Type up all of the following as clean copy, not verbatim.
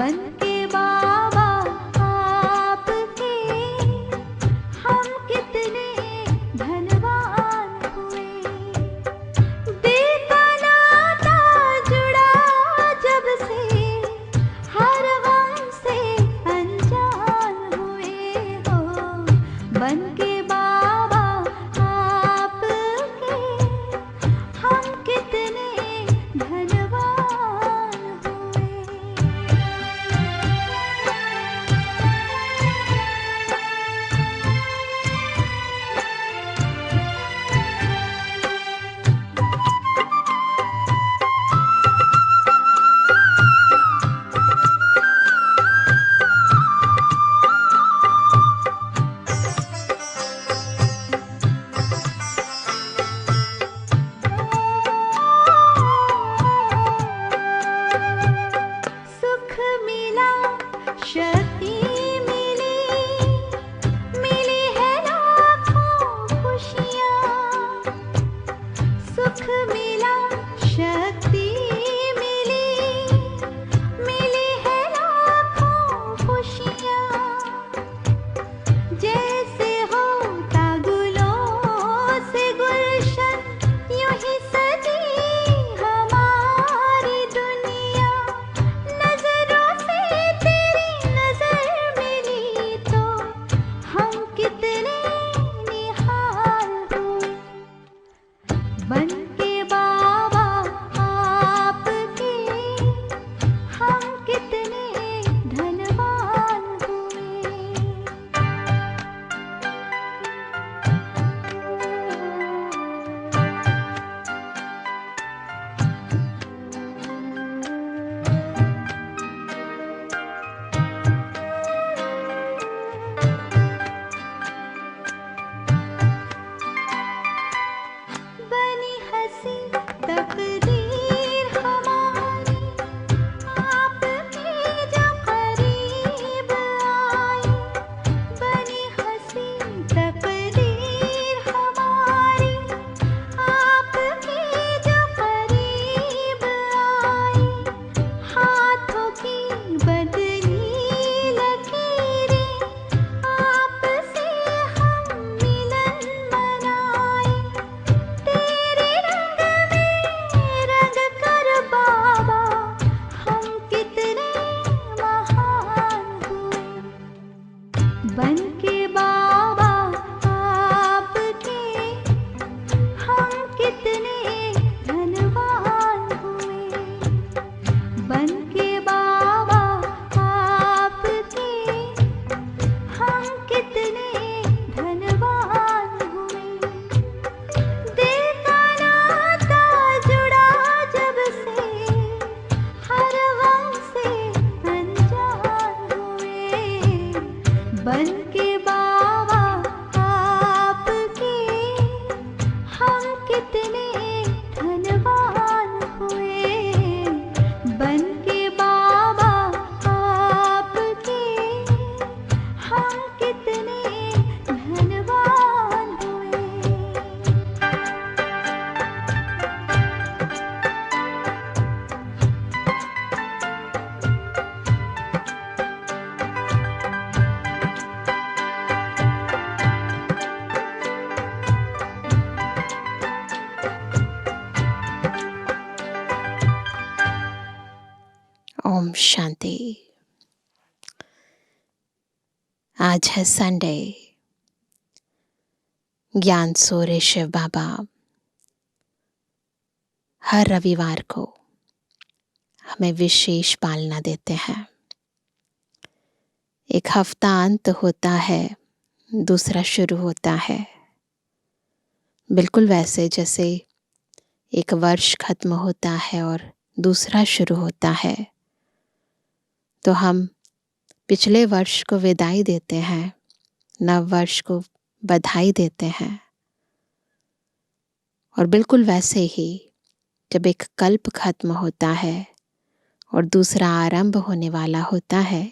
बन के बाबा आपके हम कितने धनवान हुए। दिल का नाता जुड़ा जब से हर गम से अनजान हुए हो। बन के बाबा आपके हम कितने धनवान हुए। सुख मिला, शक्ति मिली, मिली है लाखों खुशियाँ। सुख मिला, शक्ति मिली, मिली है लाखों खुशियाँ। जैसे होता गुलों से गुलशन, यूं ही सजी हमारी दुनिया। नजरों से तेरी नजर मिली तो हम कितने निहाल हुए। बन के बाबा आपके हम कितने धनवान हुए। बनी हंसी तकदीर हमारी, आपके जो करीब आई। बनी हंसी तकदीर हमारी, आपके जो करीब आई। हाथों की बदली लकीरें, आपसे हम मिलन मनाए। तेरे रंग में रंग कर बाबा हम कितने महान हुए। बन के बाबा आपके हम कितने धनवान हुए। बन के बाबा आपके हम कितने धनवान हुए। दिल का नाता जुड़ा जब से हर गम से अनजान हुए। बन के बाबा आपके हम कितने धनवान हुए। बन के बाबा आपके हम कितने धनवान हुए। ओम शांति। आज है संडे। ज्ञान सूर्य शिव बाबा हर रविवार को हमें विशेष पालना देते हैं। एक हफ्ता अंत होता है, दूसरा शुरू होता है। बिल्कुल वैसे जैसे एक वर्ष खत्म होता है और दूसरा शुरू होता है, तो हम पिछले वर्ष को विदाई देते हैं, नव वर्ष को बधाई देते हैं। और बिल्कुल वैसे ही जब एक कल्प खत्म होता है और दूसरा आरंभ होने वाला होता है,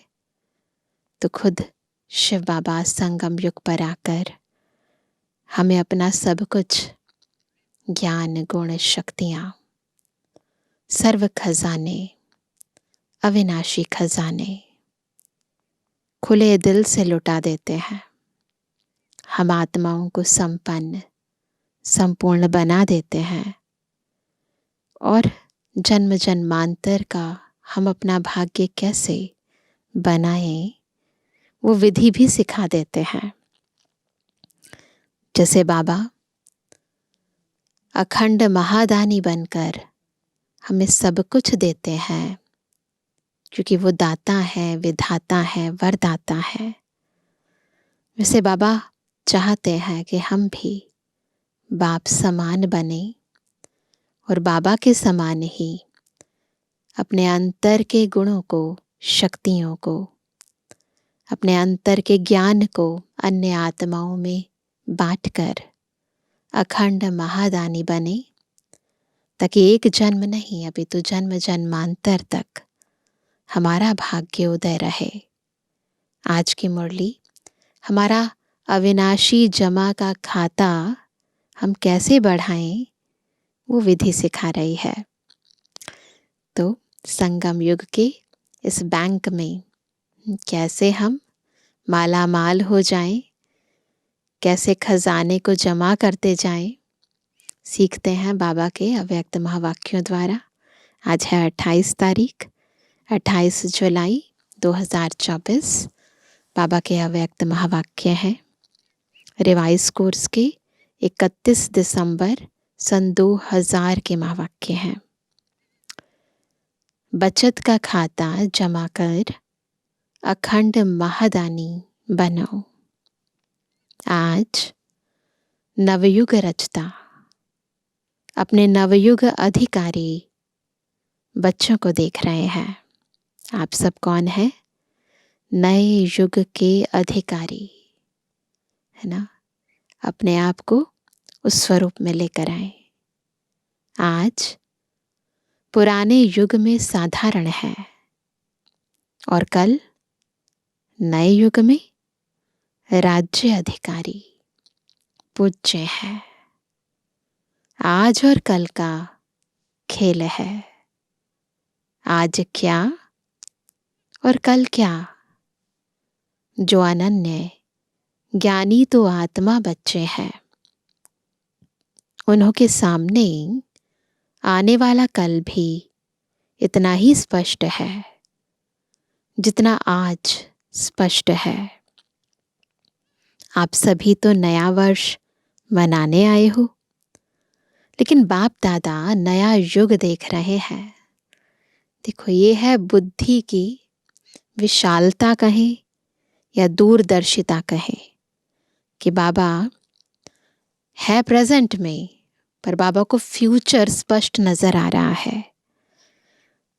तो खुद शिव बाबा संगम युग पर आकर हमें अपना सब कुछ, ज्ञान गुण शक्तियाँ, सर्व खजाने अविनाशी खजाने खुले दिल से लुटा देते हैं। हम आत्माओं को संपन्न संपूर्ण बना देते हैं और जन्म जन्मांतर का हम अपना भाग्य कैसे बनाएं वो विधि भी सिखा देते हैं। जैसे बाबा अखंड महादानी बनकर हमें सब कुछ देते हैं, क्योंकि वो दाता है, विधाता है, वरदाता है। वैसे बाबा चाहते हैं कि हम भी बाप समान बने और बाबा के समान ही अपने अंतर के गुणों को, शक्तियों को, अपने अंतर के ज्ञान को अन्य आत्माओं में बांटकर अखंड महादानी बने, ताकि एक जन्म नहीं अभी तो जन्म जन्मांतर तक हमारा भाग्य उदय रहे। आज की मुरली हमारा अविनाशी जमा का खाता हम कैसे बढ़ाएं वो विधि सिखा रही है। तो संगम युग के इस बैंक में कैसे हम माला माल हो जाएं, कैसे खजाने को जमा करते जाएं, सीखते हैं बाबा के अव्यक्त महावाक्यों द्वारा। आज है 28 तारीख, 28 जुलाई 2024। बाबा के अव्यक्त महावाक्य हैं रिवाइज कोर्स के 31 दिसंबर सन 2000 के महावाक्य हैं। बचत का खाता जमा कर अखंड महादानी बनो। आज नवयुग रचता अपने नवयुग अधिकारी बच्चों को देख रहे हैं। आप सब कौन है? नए युग के अधिकारी, है ना? अपने आप को उस स्वरूप में लेकर आए। आज पुराने युग में साधारण है और कल नए युग में राज्य अधिकारी पूज्य है। आज और कल का खेल है। आज क्या और कल क्या? जो अनन्य ज्ञानी तो आत्मा बच्चे हैं, उन्हों के सामने आने वाला कल भी इतना ही स्पष्ट है जितना आज स्पष्ट है। आप सभी तो नया वर्ष मनाने आए हो, लेकिन बाप दादा नया युग देख रहे हैं। देखो, ये है बुद्धि की विशालता कहें या दूरदर्शिता कहें, कि बाबा है प्रेजेंट में, पर बाबा को फ्यूचर स्पष्ट नजर आ रहा है।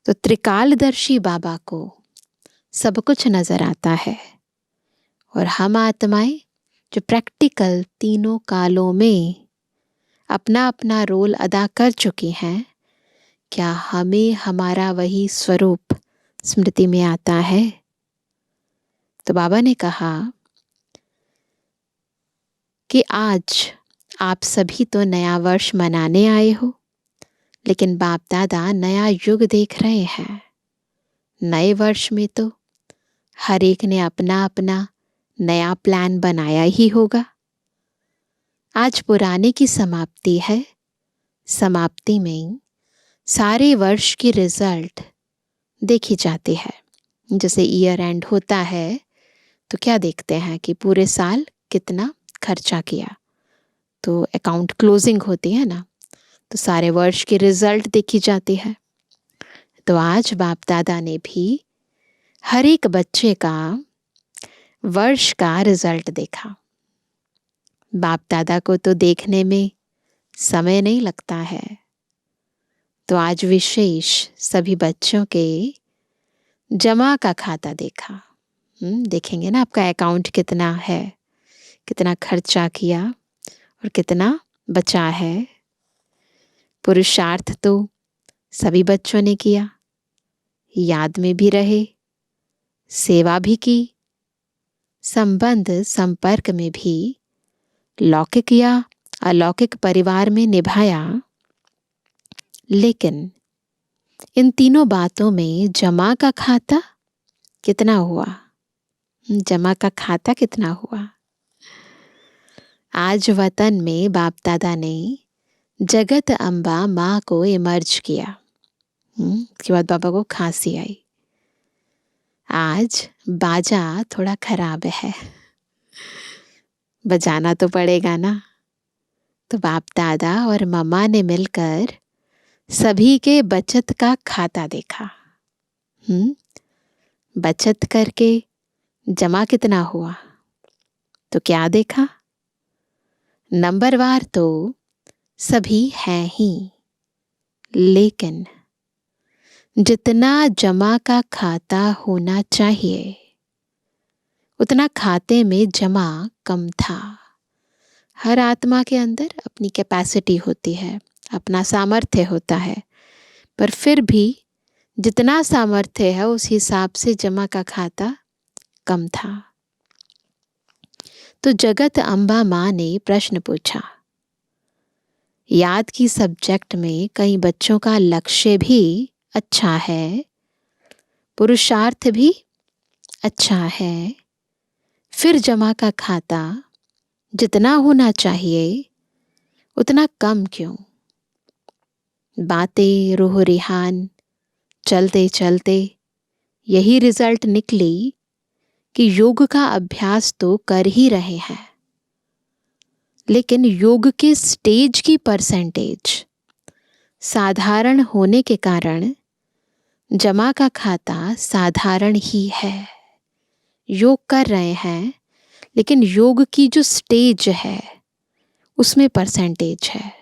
तो त्रिकालदर्शी बाबा को सब कुछ नजर आता है, और हम आत्माएं जो प्रैक्टिकल तीनों कालों में अपना अपना रोल अदा कर चुकी हैं, क्या हमें हमारा वही स्वरूप स्मृति में आता है? तो बाबा ने कहा कि आज आप सभी तो नया वर्ष मनाने आए हो, लेकिन बाप दादा नया युग देख रहे हैं। नए वर्ष में तो हर एक ने अपना अपना नया प्लान बनाया ही होगा। आज पुराने की समाप्ति है। समाप्ति में सारे वर्ष की रिजल्ट देखी जाती है। जैसे ईयर एंड होता है तो क्या देखते हैं कि पूरे साल कितना खर्चा किया, तो अकाउंट क्लोजिंग होती है ना, तो सारे वर्ष की रिजल्ट देखी जाती है। तो आज बाप दादा ने भी हर एक बच्चे का वर्ष का रिजल्ट देखा। बाप दादा को तो देखने में समय नहीं लगता है, तो आज विशेष सभी बच्चों के जमा का खाता देखा। देखेंगे ना आपका अकाउंट कितना है, कितना खर्चा किया और कितना बचा है। पुरुषार्थ तो सभी बच्चों ने किया, याद में भी रहे, सेवा भी की, संबंध संपर्क में भी लौकिक या अलौकिक परिवार में निभाया। लेकिन इन तीनों बातों में जमा का खाता कितना हुआ? जमा का खाता कितना हुआ? आज वतन में बाप दादा ने जगत अम्बा माँ को इमर्ज किया। उसके बाद बाबा को खांसी आई। आज बाजा थोड़ा खराब है, बजाना तो पड़ेगा ना। तो बाप दादा और मम्मा ने मिलकर सभी के बचत का खाता देखा। बचत करके जमा कितना हुआ? तो क्या देखा? नंबरवार तो सभी हैं ही, लेकिन जितना जमा का खाता होना चाहिए उतना खाते में जमा कम था। हर आत्मा के अंदर अपनी कैपेसिटी होती है, अपना सामर्थ्य होता है, पर फिर भी जितना सामर्थ्य है उस हिसाब से जमा का खाता कम था। तो जगत अम्बा माँ ने प्रश्न पूछा। याद की सब्जेक्ट में कई बच्चों का लक्ष्य भी अच्छा है, पुरुषार्थ भी अच्छा है, फिर जमा का खाता जितना होना चाहिए उतना कम क्यों? बातें रूह रिहान चलते चलते यही रिजल्ट निकली कि योग का अभ्यास तो कर ही रहे हैं, लेकिन योग के स्टेज की परसेंटेज साधारण होने के कारण जमा का खाता साधारण ही है। योग कर रहे हैं, लेकिन योग की जो स्टेज है उसमें परसेंटेज है।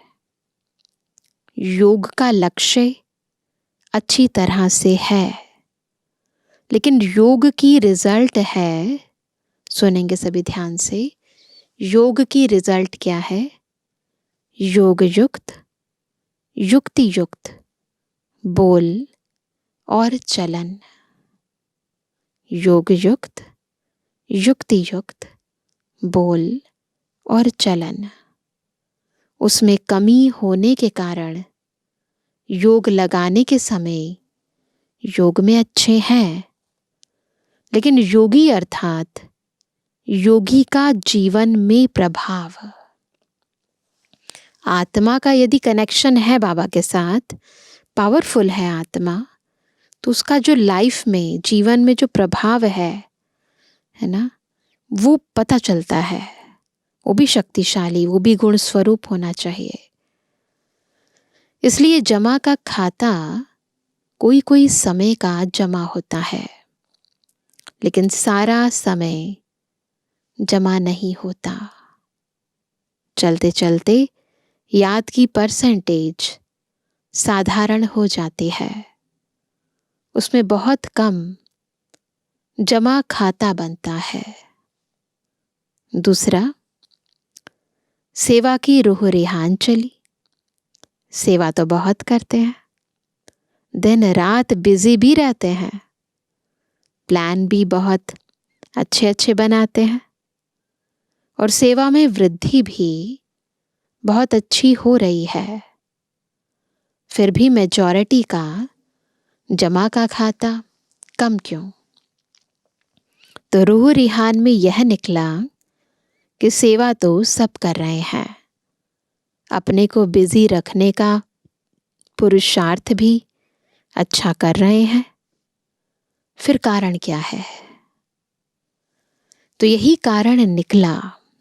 योग का लक्ष्य अच्छी तरह से है, लेकिन योग की रिजल्ट है, सुनेंगे सभी ध्यान से, योग की रिजल्ट क्या है? योग युक्त, युक्ति युक्त बोल और चलन। योग युक्त, युक्ति युक्त बोल और चलन। उसमें कमी होने के कारण योग लगाने के समय योग में अच्छे हैं, लेकिन योगी अर्थात योगी का जीवन में प्रभाव, आत्मा का यदि कनेक्शन है बाबा के साथ, पावरफुल है आत्मा, तो उसका जो लाइफ में जीवन में जो प्रभाव है ना, वो पता चलता है। वो भी शक्तिशाली, वो भी गुण स्वरूप होना चाहिए। इसलिए जमा का खाता कोई कोई समय का जमा होता है, लेकिन सारा समय जमा नहीं होता। चलते चलते याद की परसेंटेज साधारण हो जाती है, उसमें बहुत कम जमा खाता बनता है। दूसरा, सेवा की रूह रिहान चली। सेवा तो बहुत करते हैं, दिन रात बिजी भी रहते हैं, प्लान भी बहुत अच्छे अच्छे बनाते हैं, और सेवा में वृद्धि भी बहुत अच्छी हो रही है। फिर भी मेजॉरिटी का जमा का खाता कम क्यों? तो रूह रिहान में यह निकला कि सेवा तो सब कर रहे हैं, अपने को बिजी रखने का पुरुषार्थ भी अच्छा कर रहे हैं, फिर कारण क्या है? तो यही कारण निकला।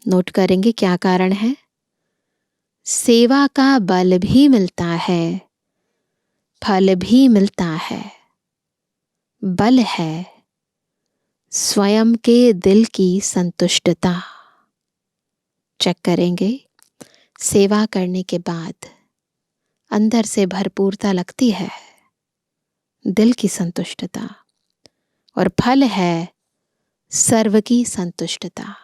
नोट करेंगे क्या कारण है? सेवा का बल भी मिलता है, फल भी मिलता है। बल है स्वयं के दिल की संतुष्टता। चेक करेंगे, सेवा करने के बाद अंदर से भरपूरता लगती है, दिल की संतुष्टता, और फल है सर्व की संतुष्टता।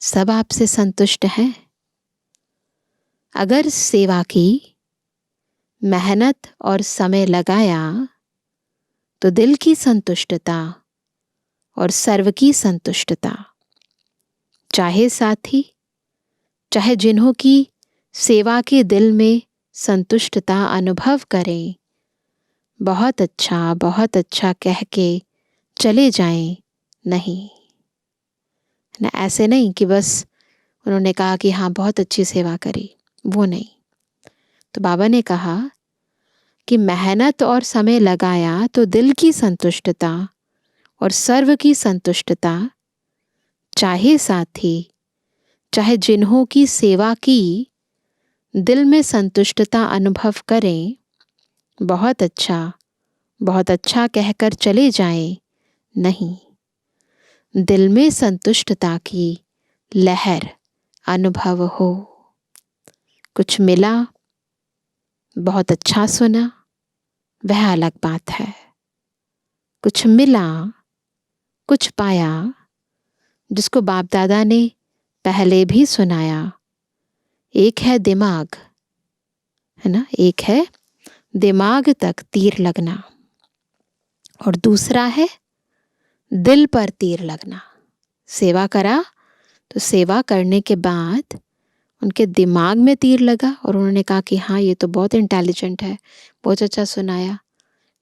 सब आपसे संतुष्ट हैं। अगर सेवा की, मेहनत और समय लगाया तो दिल की संतुष्टता और सर्व की संतुष्टता, चाहे साथी, चाहे जिन्हों की सेवा के दिल में संतुष्टता अनुभव करें, बहुत अच्छा कह के चले जाएं, नहीं ना, ऐसे नहीं कि बस उन्होंने कहा कि हाँ बहुत अच्छी सेवा करी, वो नहीं। तो बाबा ने कहा कि मेहनत और समय लगाया तो दिल की संतुष्टता और सर्व की संतुष्टता, चाहे साथी चाहे जिन्हों की सेवा की, दिल में संतुष्टता अनुभव करें, बहुत अच्छा कहकर चले जाएं, नहीं, दिल में संतुष्टता की लहर अनुभव हो। कुछ मिला, बहुत अच्छा सुना, वह अलग बात है। कुछ मिला, कुछ पाया, जिसको बाप दादा ने पहले भी सुनाया। एक है दिमाग, है ना, एक है दिमाग तक तीर लगना, और दूसरा है दिल पर तीर लगना। सेवा करा तो सेवा करने के बाद उनके दिमाग में तीर लगा और उन्होंने कहा कि हाँ ये तो बहुत इंटेलिजेंट है, बहुत अच्छा सुनाया।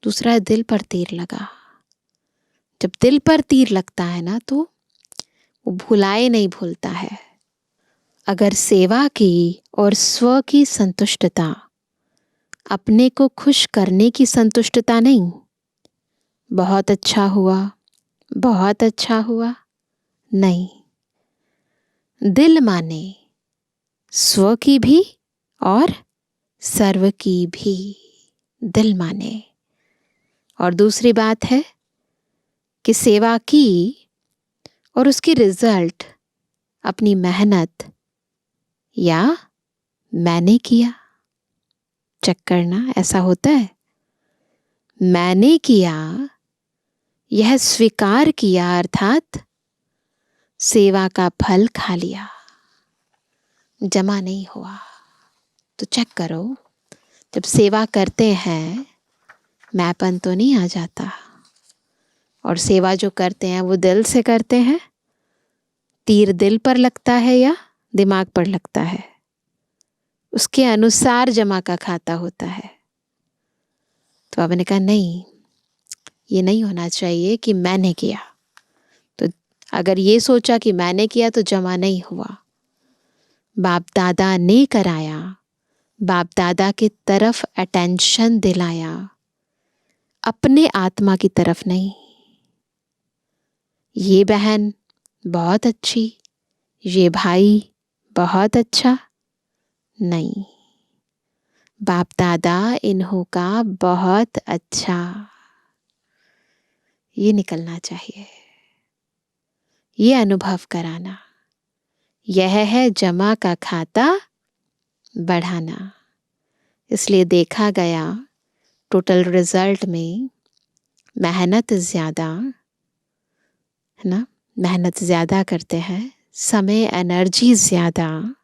दूसरा है दिल पर तीर लगा। जब दिल पर तीर लगता है ना तो वो भुलाए नहीं भूलता है। अगर सेवा की और स्व की संतुष्टता, अपने को खुश करने की संतुष्टता नहीं, बहुत अच्छा हुआ नहीं, दिल माने स्व की भी और सर्व की भी, दिल माने। और दूसरी बात है कि सेवा की और उसकी रिजल्ट अपनी मेहनत या मैंने किया, चेक करना। ऐसा होता है, मैंने किया, यह स्वीकार किया, अर्थात सेवा का फल खा लिया, जमा नहीं हुआ। तो चेक करो, जब सेवा करते हैं मैंपन तो नहीं आ जाता, और सेवा जो करते हैं वो दिल से करते हैं। तीर दिल पर लगता है या दिमाग पर लगता है, उसके अनुसार जमा का खाता होता है। तो आपने कहा नहीं, ये नहीं होना चाहिए कि मैंने किया। तो अगर ये सोचा कि मैंने किया तो जमा नहीं हुआ। बाप दादा ने कराया, बाप दादा की तरफ अटेंशन दिलाया, अपने आत्मा की तरफ नहीं। ये बहन बहुत अच्छी, ये भाई बहुत अच्छा, नहीं, बाप दादा इन्हों का बहुत अच्छा, ये निकलना चाहिए। ये अनुभव कराना, यह है जमा का खाता बढ़ाना। इसलिए देखा गया टोटल रिजल्ट में मेहनत ज़्यादा, है ना, मेहनत ज़्यादा करते हैं, समय एनर्जी ज़्यादा,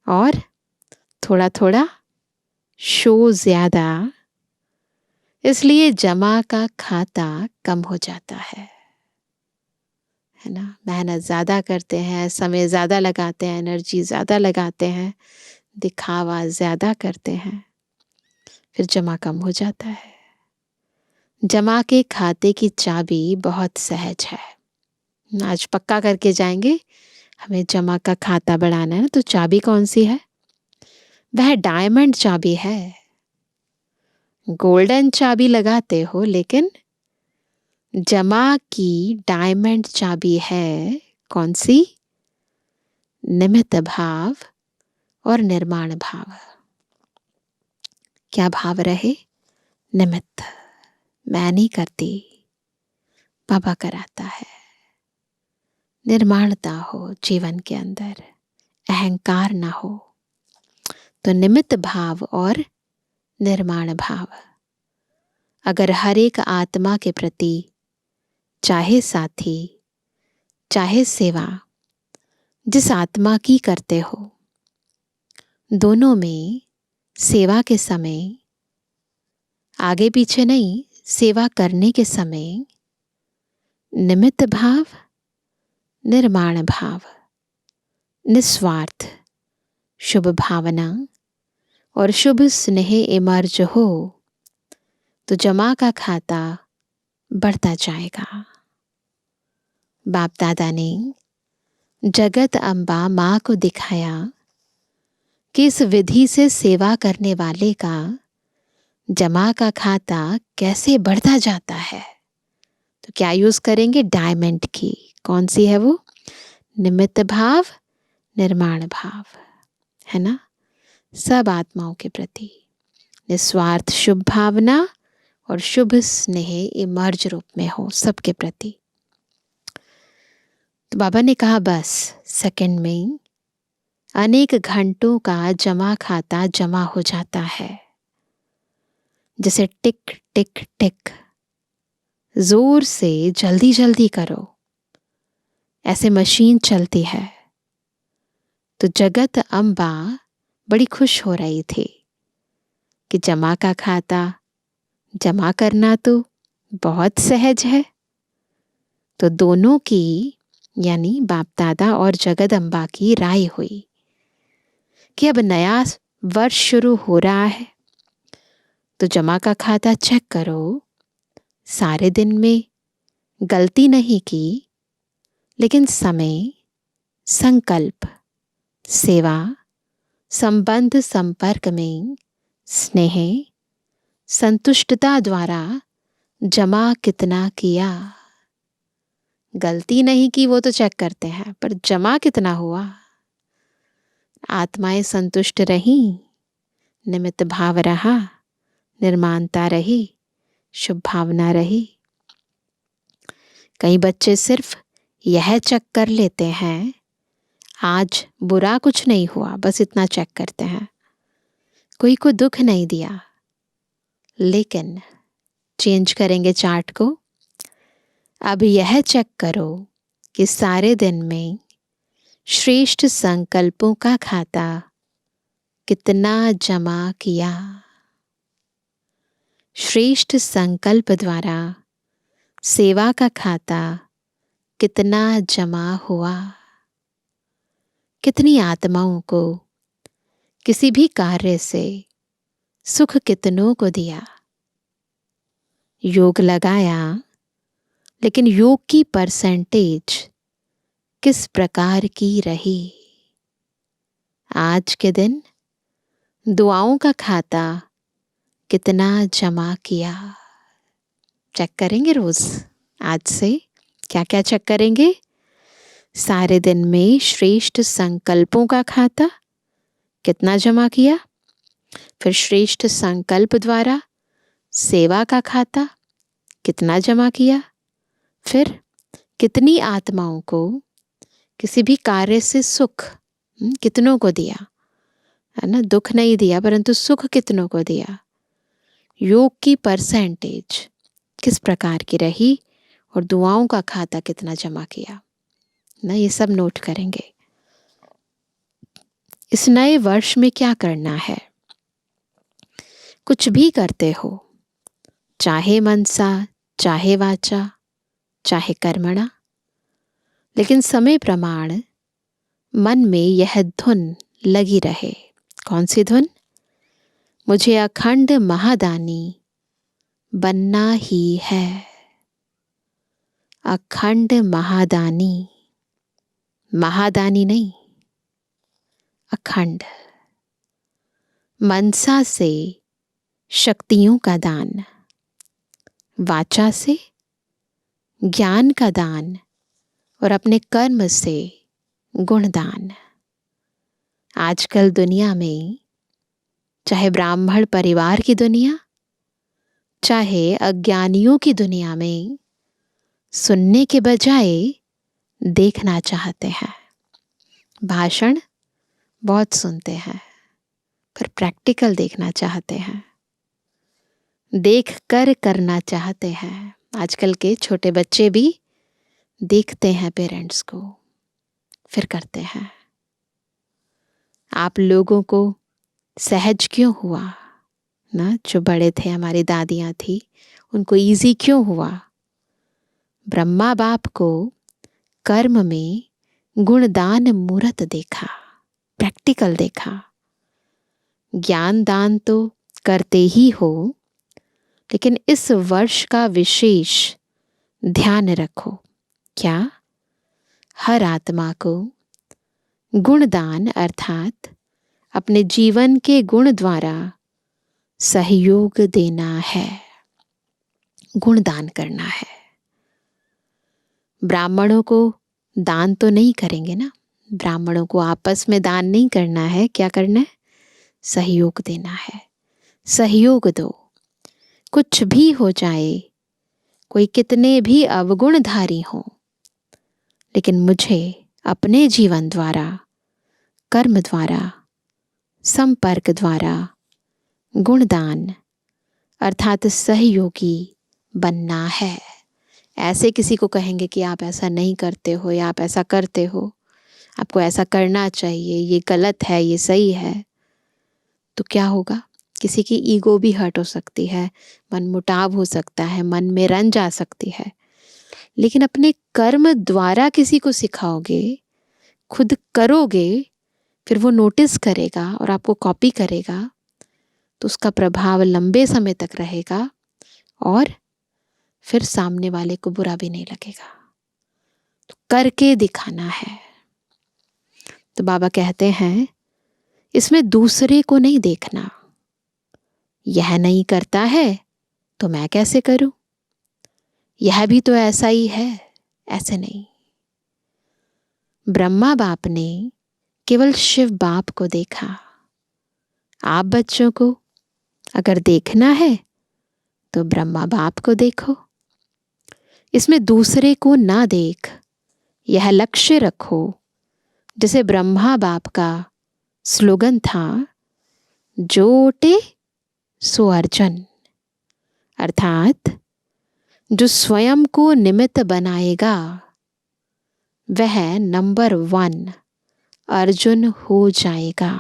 और थोड़ा थोड़ा शो ज़्यादा, इसलिए जमा का खाता कम हो जाता है ना। मेहनत ज़्यादा करते हैं, समय ज़्यादा लगाते हैं, एनर्जी ज़्यादा लगाते हैं, दिखावा ज़्यादा करते हैं, फिर जमा कम हो जाता है। जमा के खाते की चाबी बहुत सहज है। आज पक्का करके जाएंगे, हमें जमा का खाता बढ़ाना है ना, तो चाबी कौन सी है? वह डायमंड चाबी है। गोल्डन चाबी लगाते हो, लेकिन जमा की डायमंड चाबी है कौन सी? निमित्त भाव और निर्माण भाव। क्या भाव रहे? निमित्त, मैं नहीं करती, बाबा कराता है। निर्माणता हो जीवन के अंदर, अहंकार ना हो, तो निमित्त भाव और निर्माण भाव। अगर हर एक आत्मा के प्रति, चाहे साथी चाहे सेवा, जिस आत्मा की करते हो, दोनों में सेवा के समय, आगे पीछे नहीं, सेवा करने के समय निमित्त भाव, निर्माण भाव, निस्वार्थ, शुभ भावना और शुभ स्नेह इमर्ज हो, तो जमा का खाता बढ़ता जाएगा। बाप दादा ने जगत अम्बा माँ को दिखाया कि इस विधि से सेवा करने वाले का जमा का खाता कैसे बढ़ता जाता है। तो क्या यूज करेंगे? डायमंड की। कौन सी है वो? निमित्त भाव, निर्माण भाव, है ना। सब आत्माओं के प्रति निस्वार्थ शुभ भावना और शुभ स्नेह इमर्ज रूप में हो सबके प्रति। तो बाबा ने कहा बस सेकंड में अनेक घंटों का जमा खाता जमा हो जाता है। जैसे टिक टिक टिक, जोर से जल्दी जल्दी करो, ऐसे मशीन चलती है। तो जगत अम्बा बड़ी खुश हो रही थी कि जमा का खाता जमा करना तो बहुत सहज है। तो दोनों की यानी बाप दादा और जगत अम्बा की राय हुई कि अब नया वर्ष शुरू हो रहा है, तो जमा का खाता चेक करो। सारे दिन में गलती नहीं की, लेकिन समय, संकल्प, सेवा, संबंध संपर्क में स्नेह, संतुष्टता द्वारा जमा कितना किया। गलती नहीं की वो तो चेक करते हैं, पर जमा कितना हुआ। आत्माएं संतुष्ट रही, निमित्त भाव रहा, निर्माणता रही, शुभ भावना रही। कई बच्चे सिर्फ यह चेक कर लेते हैं आज बुरा कुछ नहीं हुआ, बस इतना चेक करते हैं, कोई को दुख नहीं दिया। लेकिन चेंज करेंगे चार्ट को। अब यह चेक करो कि सारे दिन में श्रेष्ठ संकल्पों का खाता कितना जमा किया। श्रेष्ठ संकल्प द्वारा सेवा का खाता कितना जमा हुआ। कितनी आत्माओं को किसी भी कार्य से सुख कितनों को दिया। योग लगाया, लेकिन योग की परसेंटेज किस प्रकार की रही। आज के दिन दुआओं का खाता कितना जमा किया। चेक करेंगे रोज। आज से क्या क्या चेक करेंगे? सारे दिन में श्रेष्ठ संकल्पों का खाता कितना जमा किया। फिर श्रेष्ठ संकल्प द्वारा सेवा का खाता कितना जमा किया। फिर कितनी आत्माओं को किसी भी कार्य से सुख कितनों को दिया, है ना। दुख नहीं दिया परंतु सुख कितनों को दिया। योग की परसेंटेज किस प्रकार की रही और दुआओं का खाता कितना जमा किया ना, ये सब नोट करेंगे। इस नए वर्ष में क्या करना है? कुछ भी करते हो, चाहे मनसा, चाहे वाचा, चाहे कर्मणा, लेकिन समय प्रमाण मन में यह धुन लगी रहे। कौन सी धुन? मुझे अखंड महादानी बनना ही है। अखंड महादानी, महादानी नहीं, अखंड। मनसा से शक्तियों का दान, वाचा से ज्ञान का दान और अपने कर्म से गुणदान। आजकल दुनिया में चाहे ब्राह्मण परिवार की दुनिया, चाहे अज्ञानियों की दुनिया में सुनने के बजाय देखना चाहते हैं। भाषण बहुत सुनते हैं पर प्रैक्टिकल देखना चाहते हैं, देख कर करना चाहते हैं। आजकल के छोटे बच्चे भी देखते हैं पेरेंट्स को, फिर करते हैं। आप लोगों को सहज क्यों हुआ ना? जो बड़े थे, हमारी दादियाँ थी, उनको इजी क्यों हुआ? ब्रह्मा बाप को कर्म में गुणदान मूर्त देखा, प्रैक्टिकल देखा। ज्ञान दान तो करते ही हो, लेकिन इस वर्ष का विशेष ध्यान रखो। क्या? हर आत्मा को गुणदान अर्थात अपने जीवन के गुण द्वारा सहयोग देना है, गुणदान करना है। ब्राह्मणों को दान तो नहीं करेंगे ना, ब्राह्मणों को आपस में दान नहीं करना है। क्या करना है? सहयोग देना है। सहयोग दो। कुछ भी हो जाए, कोई कितने भी अवगुणधारी हो, लेकिन मुझे अपने जीवन द्वारा, कर्म द्वारा, संपर्क द्वारा गुणदान अर्थात सहयोगी बनना है। ऐसे किसी को कहेंगे कि आप ऐसा नहीं करते हो या आप ऐसा करते हो, आपको ऐसा करना चाहिए, ये गलत है, ये सही है, तो क्या होगा? किसी की ईगो भी हर्ट हो सकती है, मन मुटाव हो सकता है, मन में रंज आ सकती है। लेकिन अपने कर्म द्वारा किसी को सिखाओगे, खुद करोगे, फिर वो नोटिस करेगा और आपको कॉपी करेगा, तो उसका प्रभाव लंबे समय तक रहेगा और फिर सामने वाले को बुरा भी नहीं लगेगा। तो करके दिखाना है। तो बाबा कहते हैं इसमें दूसरे को नहीं देखना। यह नहीं करता है तो मैं कैसे करूं, यह भी तो ऐसा ही है, ऐसे नहीं। ब्रह्मा बाप ने केवल शिव बाप को देखा। आप बच्चों को अगर देखना है तो ब्रह्मा बाप को देखो। इसमें दूसरे को ना देख, यह लक्ष्य रखो। जैसे ब्रह्मा बाप का स्लोगन था, जो ओटे सो अर्जुन, अर्थात जो स्वयं को निमित्त बनाएगा वह नंबर 1 अर्जुन हो जाएगा।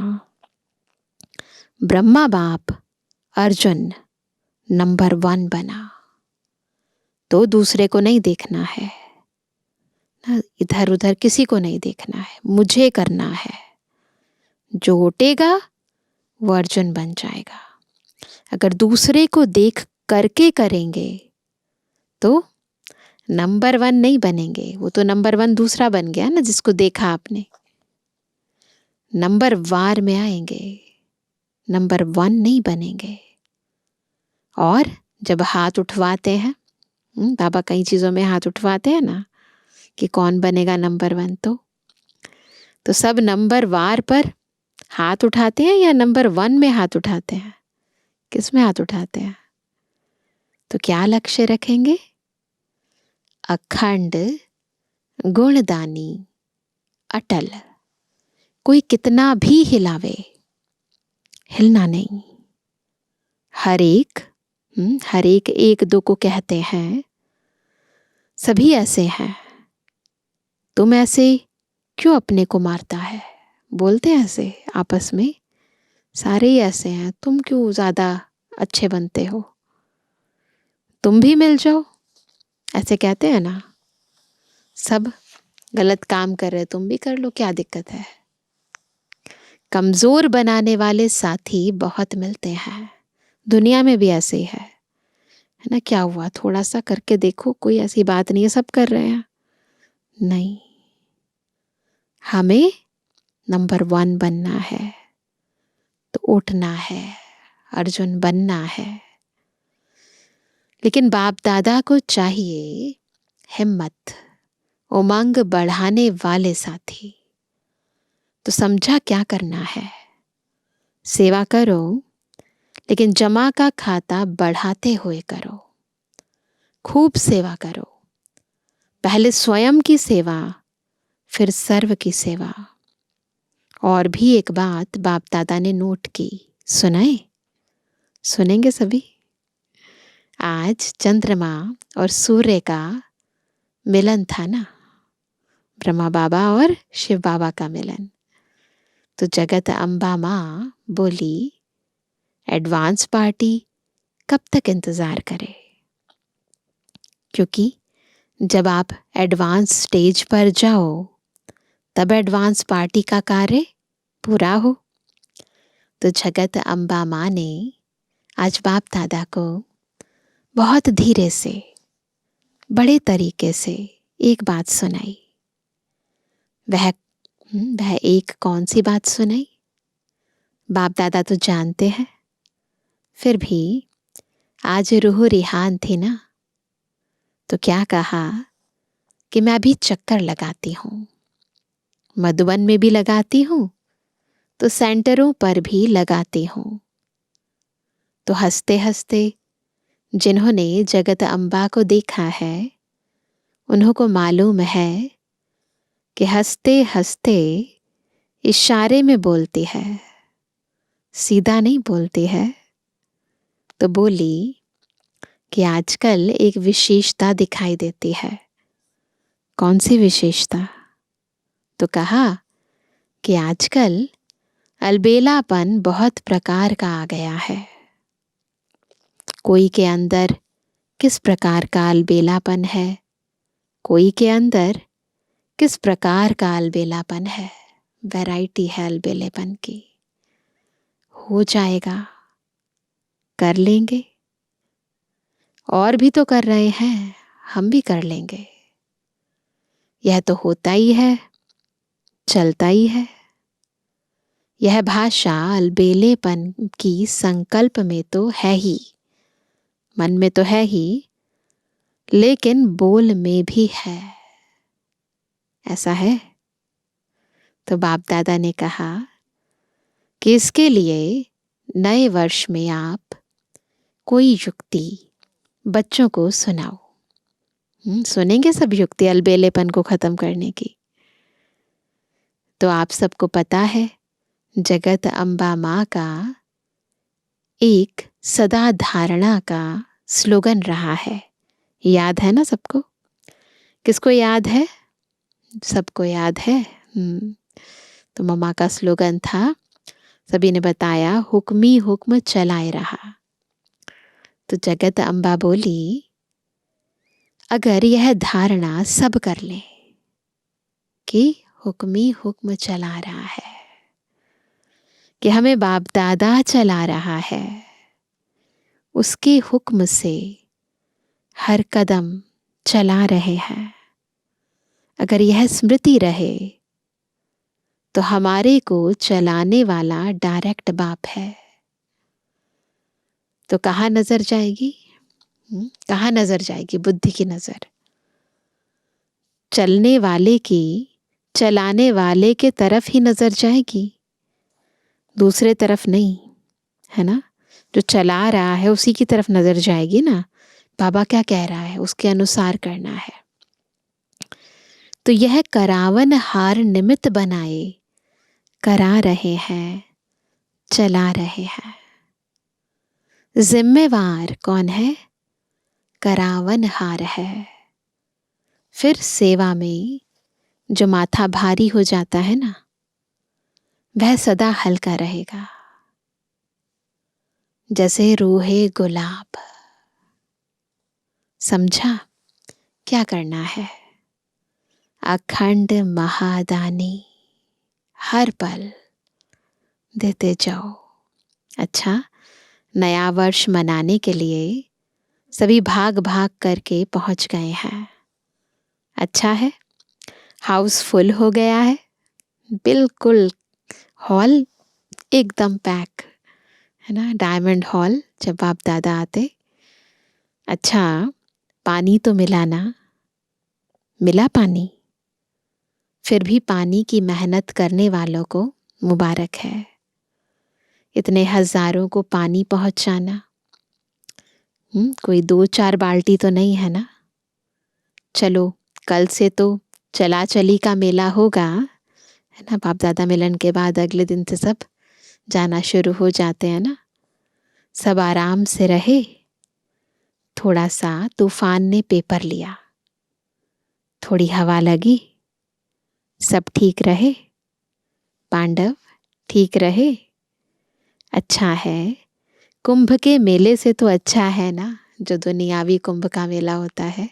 ब्रह्मा बाप अर्जुन नंबर 1 बना, तो दूसरे को नहीं देखना है ना, इधर उधर किसी को नहीं देखना है, मुझे करना है। जो ओटेगा वो अर्जुन बन जाएगा। अगर दूसरे को देख करके करेंगे तो नंबर 1 नहीं बनेंगे, वो तो नंबर 1 दूसरा बन गया ना, जिसको देखा आपने। नंबर वार में आएंगे, नंबर 1 नहीं बनेंगे। और जब हाथ उठवाते हैं, बाबा कई चीजों में हाथ उठवाते हैं ना कि कौन बनेगा नंबर 1, तो सब नंबर वार पर हाथ उठाते हैं या नंबर 1 में हाथ उठाते हैं? किस में हाथ उठाते हैं? तो क्या लक्ष्य रखेंगे? अखंड गुणदानी अटल। कोई कितना भी हिलावे, हिलना नहीं। हर एक एक दो को कहते हैं, सभी ऐसे हैं, तुम ऐसे क्यों अपने को मारता है? बोलते हैं ऐसे आपस में, सारे ही ऐसे हैं, तुम क्यों ज्यादा अच्छे बनते हो, तुम भी मिल जाओ, ऐसे कहते हैं ना। सब गलत काम कर रहे, तुम भी कर लो, क्या दिक्कत है? कमजोर बनाने वाले साथी बहुत मिलते हैं, दुनिया में भी ऐसे ही है ना। क्या हुआ, थोड़ा सा करके देखो, कोई ऐसी बात नहीं है, सब कर रहे हैं। नहीं, हमें नंबर 1 बनना है, तो उठना है, अर्जुन बनना है। लेकिन बाप दादा को चाहिए हिम्मत, उमंग बढ़ाने वाले साथी। तो समझा क्या करना है? सेवा करो, लेकिन जमा का खाता बढ़ाते हुए करो। खूब सेवा करो, पहले स्वयं की सेवा, फिर सर्व की सेवा। और भी एक बात बाप दादा ने नोट की, सुनाए? सुनेंगे सभी? आज चंद्रमा और सूर्य का मिलन था ना, ब्रह्मा बाबा और शिव बाबा का मिलन। तो जगत अम्बा माँ बोली, एडवांस पार्टी कब तक इंतजार करे? क्योंकि जब आप एडवांस स्टेज पर जाओ तब एडवांस पार्टी का कार्य पूरा हो। तो जगत अम्बा माँ ने आज बाप दादा को बहुत धीरे से, बड़े तरीके से एक बात सुनाई। वह एक कौन सी बात सुनाई? बाप दादा तो जानते हैं, फिर भी आज रूह रिहान थी ना, तो क्या कहा कि मैं अभी चक्कर लगाती हूँ, मधुबन में भी लगाती हूँ तो सेंटरों पर भी लगाती हूँ। तो हंसते हंसते जिन्होंने जगत अम्बा को देखा है, उन्हों को मालूम है कि हंसते हंसते इशारे में बोलती है, सीधा नहीं बोलती है। तो बोली कि आजकल एक विशेषता दिखाई देती है। कौन सी विशेषता? तो कहा कि आजकल अलबेलापन बहुत प्रकार का आ गया है। कोई के अंदर किस प्रकार का अलबेलापन है, कोई के अंदर किस प्रकार का अलबेलापन है। वैरायटी है अलबेलेपन की। हो जाएगा, कर लेंगे, और भी तो कर रहे हैं, हम भी कर लेंगे। यह तो होता ही है, चलता ही है। यह भाषा अलबेलेपन की संकल्प में तो है ही, मन में तो है ही, लेकिन बोल में भी है। ऐसा है। तो बाप दादा ने कहा कि इसके लिए नए वर्ष में आप कोई युक्ति बच्चों को सुनाओ। सुनेंगे सब युक्ति अलबेलेपन को खत्म करने की। तो आप सबको पता है, जगत अम्बा माँ का एक सदा धारणा का स्लोगन रहा है। याद है ना सबको? किसको याद है? सबको याद है। तो मम्मा का स्लोगन था, सभी ने बताया, हुक्मी हुक्म चलाए रहा। तो जगत अम्बा बोली, अगर यह धारणा सब कर ले कि हुक्मी हुक्म चला रहा है, कि हमें बाप दादा चला रहा है, उसके हुक्म से हर कदम चला रहे हैं, अगर यह स्मृति रहे तो हमारे को चलाने वाला डायरेक्ट बाप है। तो कहाँ नजर जाएगी? कहाँ नजर जाएगी? बुद्धि की नजर चलने वाले की, चलाने वाले के तरफ ही नजर जाएगी, दूसरे तरफ नहीं, है ना? जो चला रहा है उसी की तरफ नजर जाएगी ना। बाबा क्या कह रहा है उसके अनुसार करना है। तो यह करावन हार निमित्त बनाए करा रहे हैं, चला रहे हैं। जिम्मेवार कौन है? करावन हार है। फिर सेवा में जो माथा भारी हो जाता है ना, वह सदा हल्का रहेगा, जैसे रूहे गुलाब। समझा क्या करना है? अखंड महादानी हर पल देते जाओ। अच्छा, नया वर्ष मनाने के लिए सभी भाग भाग करके पहुंच गए हैं। अच्छा है, हाउस फुल हो गया है, बिल्कुल हॉल एकदम पैक है ना, डायमंड हॉल जब बाप दादा आते। अच्छा, पानी तो मिला ना? मिला पानी? फिर भी पानी की मेहनत करने वालों को मुबारक है। इतने हजारों को पानी पहुंचाना, कोई 2-4 बाल्टी तो नहीं है ना। चलो, कल से तो चला चली का मेला होगा, है ना। बाप दादा मिलन के बाद अगले दिन से सब जाना शुरू हो जाते हैं ना। सब आराम से रहे। थोड़ा सा तूफान ने पेपर लिया, थोड़ी हवा लगी, सब ठीक रहे, पांडव ठीक रहे। अच्छा है, कुंभ के मेले से तो अच्छा है ना, जो दुनियावी कुंभ का मेला होता है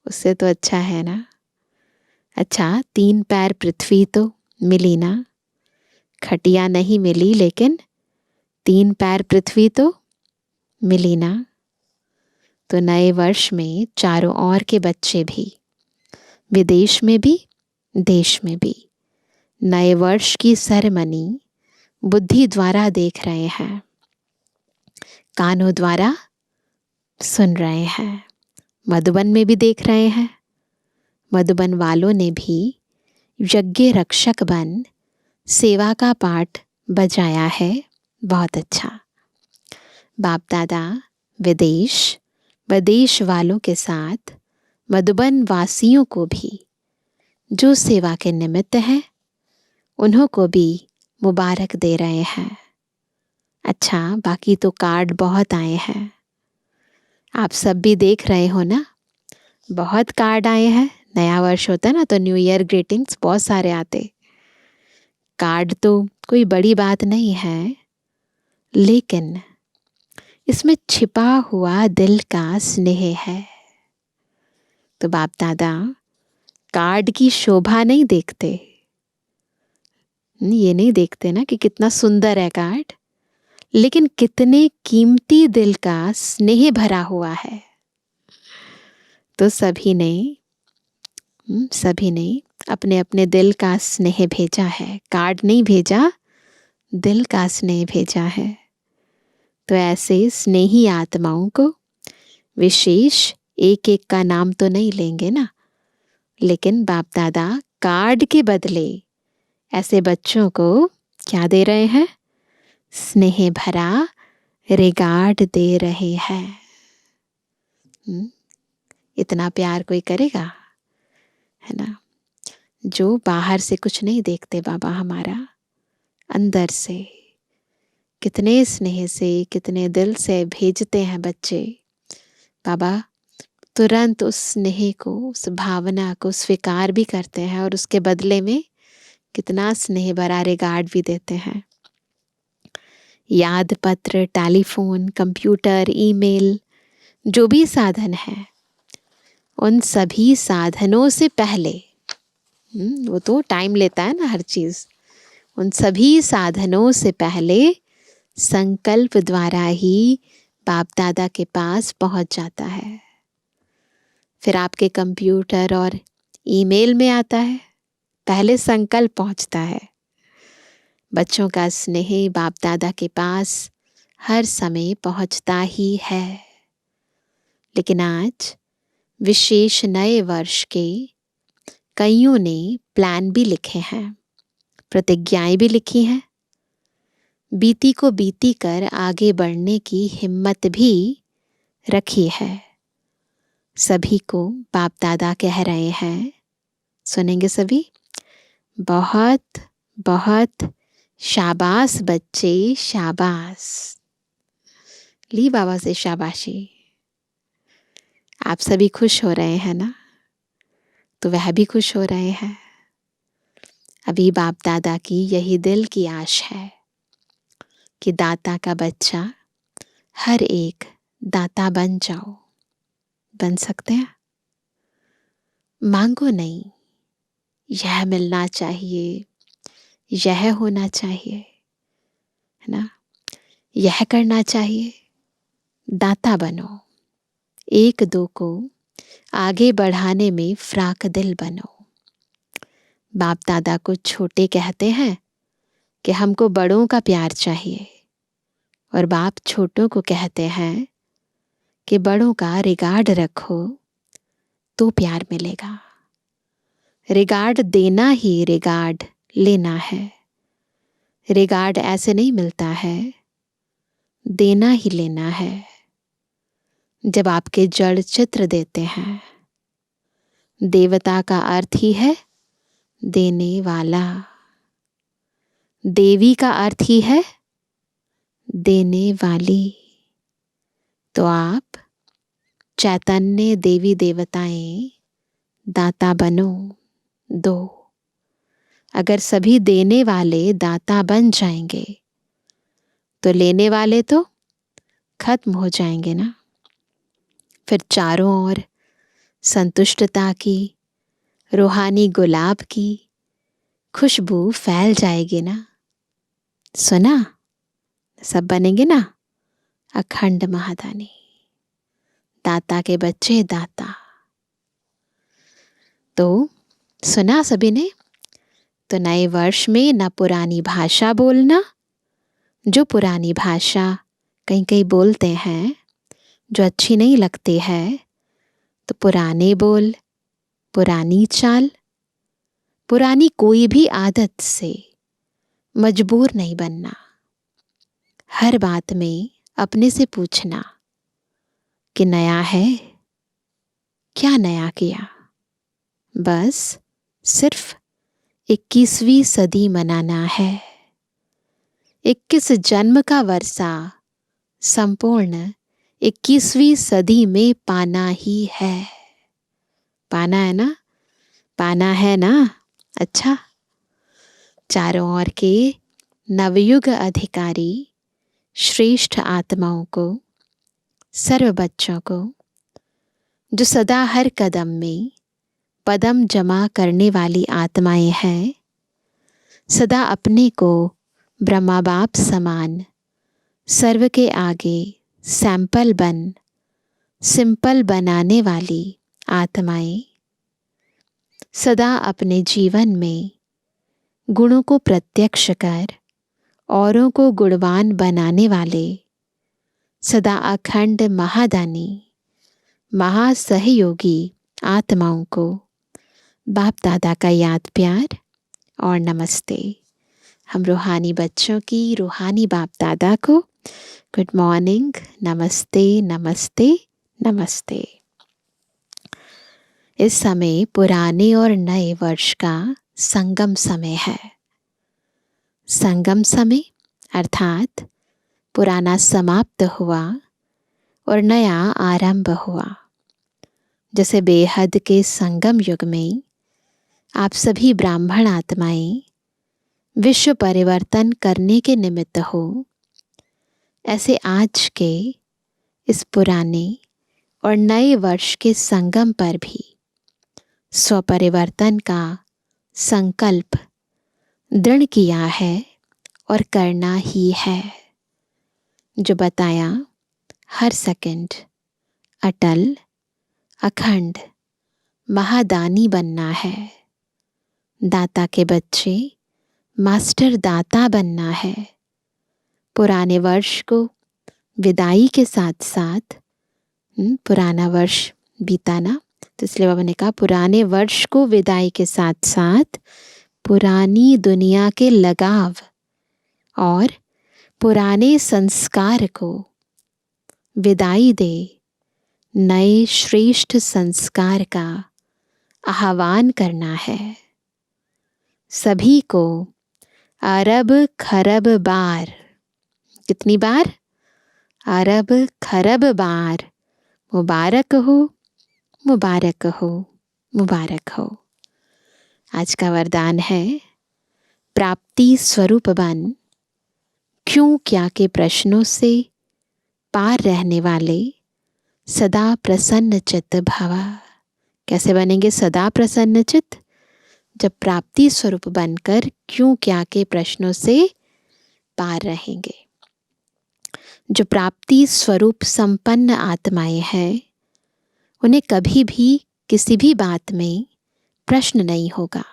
उससे तो अच्छा है ना। अच्छा, 3 पैर पृथ्वी तो मिली ना, खटिया नहीं मिली लेकिन 3 पैर पृथ्वी तो मिली ना। तो नए वर्ष में चारों ओर के बच्चे भी, विदेश में भी देश में भी, नए वर्ष की सेरेमनी बुद्धि द्वारा देख रहे हैं, कानों द्वारा सुन रहे हैं, मधुबन में भी देख रहे हैं। मधुबन वालों ने भी यज्ञ रक्षक बन सेवा का पाठ बजाया है। बहुत अच्छा। बाप दादा विदेश वालों के साथ मधुबन वासियों को भी जो सेवा के निमित्त हैं, उन्हों को भी मुबारक दे रहे हैं। अच्छा, बाकी तो कार्ड बहुत आए हैं, आप सब भी देख रहे हो ना, बहुत कार्ड आए हैं। नया वर्ष होता है ना तो न्यू ईयर ग्रीटिंग्स बहुत सारे आते। कार्ड तो कोई बड़ी बात नहीं है, लेकिन इसमें छिपा हुआ दिल का स्नेह है। तो बाप दादा कार्ड की शोभा नहीं देखते, ये नहीं देखते ना कि कितना सुंदर है कार्ड, लेकिन कितने कीमती दिल का स्नेह भरा हुआ है। तो सभी ने अपने अपने दिल का स्नेह भेजा है, कार्ड नहीं भेजा, दिल का स्नेह भेजा है। तो ऐसे स्नेही आत्माओं को विशेष एक एक का नाम तो नहीं लेंगे ना, लेकिन बाप दादा कार्ड के बदले ऐसे बच्चों को क्या दे रहे हैं? स्नेह भरा रिगार्ड दे रहे हैं। इतना प्यार कोई करेगा, है ना? जो बाहर से कुछ नहीं देखते बाबा हमारा, अंदर से कितने स्नेह से, कितने दिल से भेजते हैं बच्चे। बाबा तुरंत उस स्नेह को, उस भावना को स्वीकार भी करते हैं और उसके बदले में कितना स्नेह भरा रिगार्ड भी देते हैं। याद पत्र, टेलीफोन, कंप्यूटर, ईमेल, जो भी साधन है, उन सभी साधनों से पहले, वो तो टाइम लेता है ना हर चीज़, उन सभी साधनों से पहले संकल्प द्वारा ही बाप दादा के पास पहुंच जाता है। फिर आपके कंप्यूटर और ईमेल में आता है, पहले संकल्प पहुंचता है। बच्चों का स्नेह बाप दादा के पास हर समय पहुंचता ही है। लेकिन आज विशेष नए वर्ष के कईयों ने प्लान भी लिखे हैं, प्रतिज्ञाएं भी लिखी हैं, बीती को बीती कर आगे बढ़ने की हिम्मत भी रखी है। सभी को बाप दादा कह रहे हैं, सुनेंगे सभी? बहुत बहुत शाबाश बच्चे, शाबाश। ली बाबा से शाबाशी। आप सभी खुश हो रहे हैं ना, तो वह भी खुश हो रहे हैं। अभी बाप दादा की यही दिल की आश है कि दाता का बच्चा हर एक दाता बन जाओ। बन सकते हैं? मांगो नहीं, यह मिलना चाहिए, यह होना चाहिए, है ना, यह करना चाहिए। दाता बनो, एक दो को आगे बढ़ाने में फ्राक दिल बनो। बाप दादा को छोटे कहते हैं कि हमको बड़ों का प्यार चाहिए, और बाप छोटों को कहते हैं कि बड़ों का रिगार्ड रखो तो प्यार मिलेगा। रिगार्ड देना ही रिगार्ड लेना है। रिगार्ड ऐसे नहीं मिलता है, देना ही लेना है। जब आपके जड़ चित्र देते हैं, देवता का अर्थ ही है देने वाला, देवी का अर्थ ही है देने वाली। तो आप चैतन्य देवी देवताएं दाता बनो, दो। अगर सभी देने वाले दाता बन जाएंगे तो लेने वाले तो खत्म हो जाएंगे ना। फिर चारों ओर संतुष्टता की, रूहानी गुलाब की खुशबू फैल जाएगी ना। सुना? सब बनेंगे ना अखंड महादानी। दाता के बच्चे दाता। तो सुना सभी ने? तो नए वर्ष में न पुरानी भाषा बोलना, जो पुरानी भाषा कहीं कहीं बोलते हैं जो अच्छी नहीं लगती है, तो पुराने बोल, पुरानी चाल, पुरानी कोई भी आदत से मजबूर नहीं बनना। हर बात में अपने से पूछना कि नया है, क्या नया किया? बस सिर्फ 21वीं सदी मनाना है। 21 जन्म का वर्षा संपूर्ण 21वीं सदी में पाना ही है। पाना है ना? पाना है ना? अच्छा, चारों ओर के नवयुग अधिकारी श्रेष्ठ आत्माओं को, सर्व बच्चों को, जो सदा हर कदम में पदम जमा करने वाली आत्माएं हैं, सदा अपने को ब्रह्मा बाप समान सर्व के आगे सैंपल बन सिंपल बनाने वाली आत्माएं, सदा अपने जीवन में गुणों को प्रत्यक्ष कर औरों को गुणवान बनाने वाले सदा अखंड महादानी महासहयोगी आत्माओं को बाप दादा का याद प्यार और नमस्ते। हम रूहानी बच्चों की रूहानी बाप दादा को गुड मॉर्निंग, नमस्ते नमस्ते नमस्ते। इस समय पुराने और नए वर्ष का संगम समय है। संगम समय अर्थात पुराना समाप्त हुआ और नया आरंभ हुआ। जैसे बेहद के संगम युग में आप सभी ब्राह्मण आत्माएं विश्व परिवर्तन करने के निमित्त हो, ऐसे आज के इस पुराने और नए वर्ष के संगम पर भी स्वपरिवर्तन का संकल्प दृढ़ किया है और करना ही है। जो बताया, हर सेकंड अटल अखंड महादानी बनना है। दाता के बच्चे मास्टर दाता बनना है। पुराने वर्ष को विदाई के साथ साथ पुराना वर्ष बीता ना, तो इसलिए बाबा ने कहा पुराने वर्ष को विदाई के साथ साथ पुरानी दुनिया के लगाव और पुराने संस्कार को विदाई दे नए श्रेष्ठ संस्कार का आह्वान करना है। सभी को अरब खरब बार, कितनी बार? अरब खरब बार मुबारक हो, मुबारक हो, मुबारक हो। आज का वरदान है प्राप्ति स्वरूप बन, क्यों क्या के प्रश्नों से पार रहने वाले सदा प्रसन्न चित्त भवा। कैसे बनेंगे सदा प्रसन्न चित्त? जब प्राप्ति स्वरूप बनकर क्यों क्या के प्रश्नों से पार रहेंगे। जो प्राप्ति स्वरूप संपन्न आत्माएं हैं, उन्हें कभी भी किसी भी बात में प्रश्न नहीं होगा।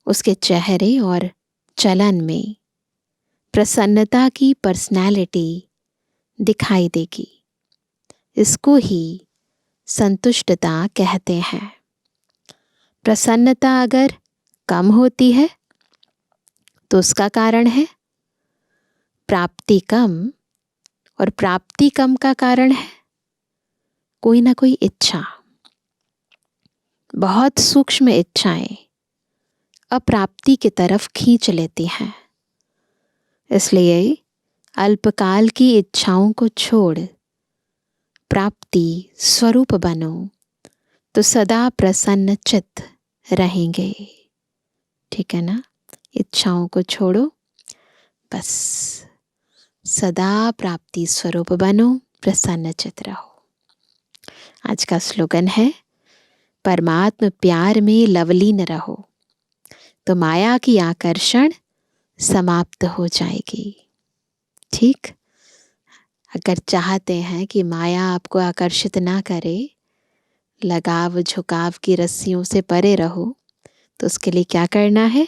उसके चेहरे और चलन में प्रसन्नता की पर्सनैलिटी दिखाई देगी। इसको ही संतुष्टता कहते हैं। प्रसन्नता अगर कम होती है तो उसका कारण है प्राप्ति कम, और प्राप्ति कम का कारण है कोई ना कोई इच्छा। बहुत सूक्ष्म इच्छाएं अप्राप्ति की तरफ खींच लेती हैं। इसलिए अल्पकाल की इच्छाओं को छोड़ प्राप्ति स्वरूप बनो तो सदा प्रसन्न चित्त रहेंगे। ठीक है ना? इच्छाओं को छोड़ो, बस सदा प्राप्ति स्वरूप बनो, प्रसन्न चित्त रहो। आज का स्लोगन है परमात्म प्यार में लवलीन रहो तो माया की आकर्षण समाप्त हो जाएगी। ठीक, अगर चाहते हैं कि माया आपको आकर्षित ना करे, लगाव झुकाव की रस्सियों से परे रहो, तो उसके लिए क्या करना है?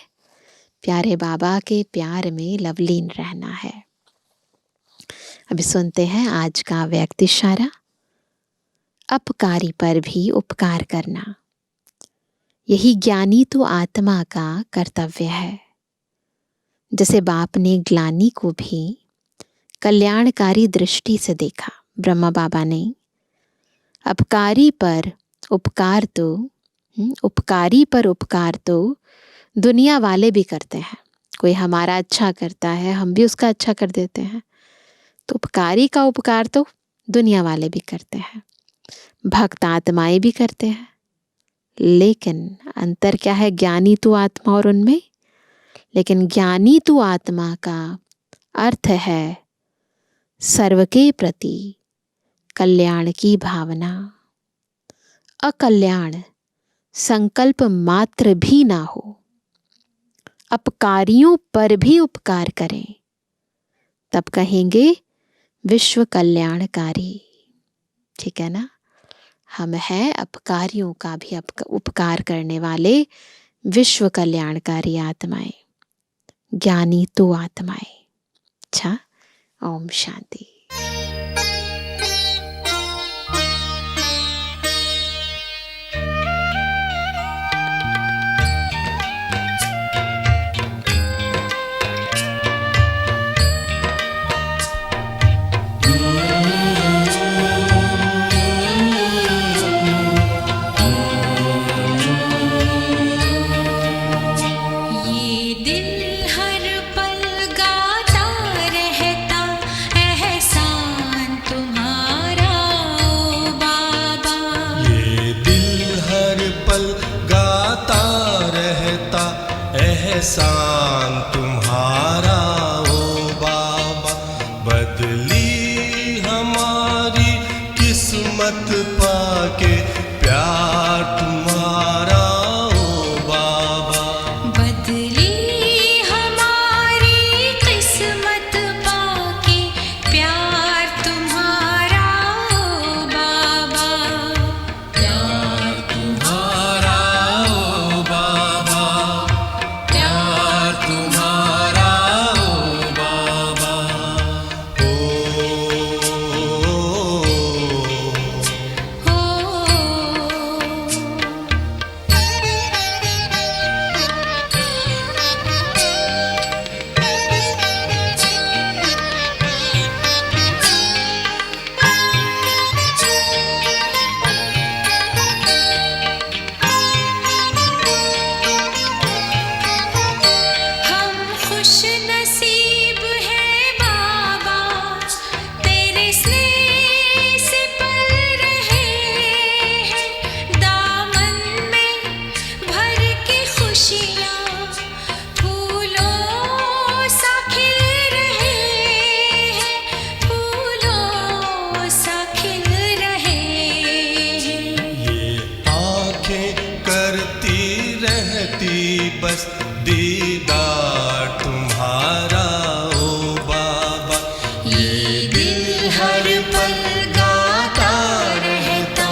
प्यारे बाबा के प्यार में लवलीन रहना है। अभी सुनते हैं आज का व्यक्ति इशारा। अपकारी पर भी उपकार करना, यही ज्ञानी तो आत्मा का कर्तव्य है। जैसे बाप ने ग्लानि को भी कल्याणकारी दृष्टि से देखा, ब्रह्मा बाबा ने उपकारी पर उपकार तो दुनिया वाले भी करते हैं। कोई हमारा अच्छा करता है, हम भी उसका अच्छा कर देते हैं। तो उपकारी का उपकार तो दुनिया वाले भी करते हैं, भक्त आत्माएं भी करते हैं। लेकिन अंतर क्या है ज्ञानी तू आत्मा और उनमें? लेकिन ज्ञानी तू आत्मा का अर्थ है सर्व के प्रति कल्याण की भावना। अकल्याण संकल्प मात्र भी ना हो, अपकारियों पर भी उपकार करें, तब कहेंगे विश्व कल्याणकारी। ठीक है ना? हम हैं अपकारियों का भी उपकार करने वाले विश्व कल्याणकारी आत्माएं, ज्ञानी तो आत्माएं। अच्छा, ओम शांति। एहसान तुम्हारा ओ बाबा, बदली हमारी किस्मत पाके प्यार तुम्हारा ओ बाबा, बदली हमारी किस्मत पाके प्यार तुम्हारा ओ बाबा, प्यार तुम्हारा ओ बाबा, प्यार तुम्हारा ओ बाबा। हम खुश नसीब हैं बाबा, तेरे स्नेह से पल रहे हैं, दामन में भर के खुशियाँ फूलों सा खिल रहे हैं, फूलों सा खिल रहे हैं। ये आंखें करती रहती बस दीदार तुम्हारा ओ बाबा, ये दिल हर पल गाता रहता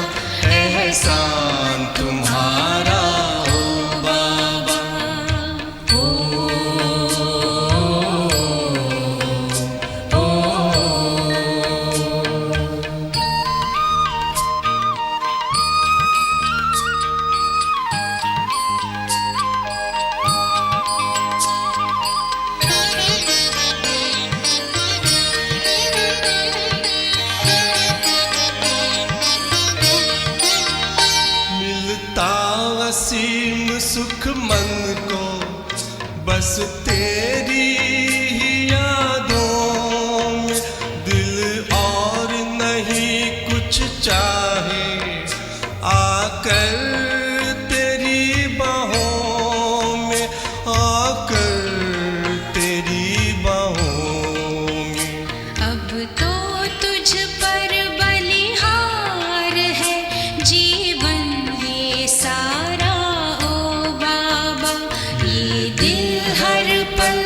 एहसान तुम्हारा ओ बाबा। मिलता वसीम सुख मन को बस तेरी ही यादों में, दिल और नहीं कुछ चाहे आकर तेरी बाहों में, आकर तेरी बाहों में। अब तो तुझ पर बलिहार है जीवन ये सारा ओ बाबा, ये दिल हर पल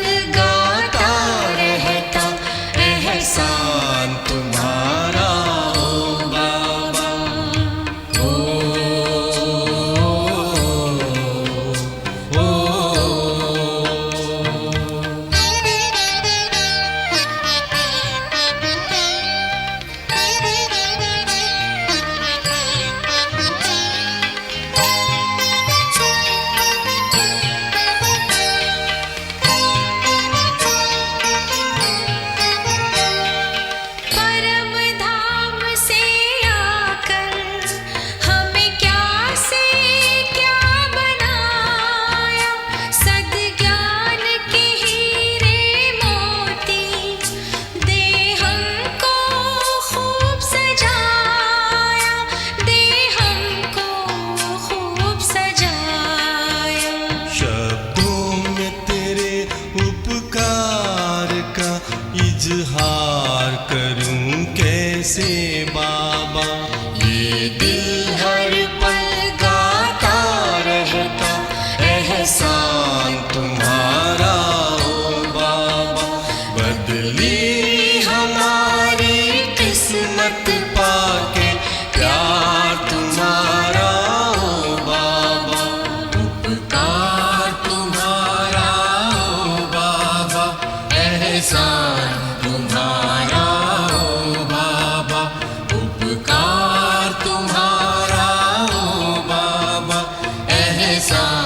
साथ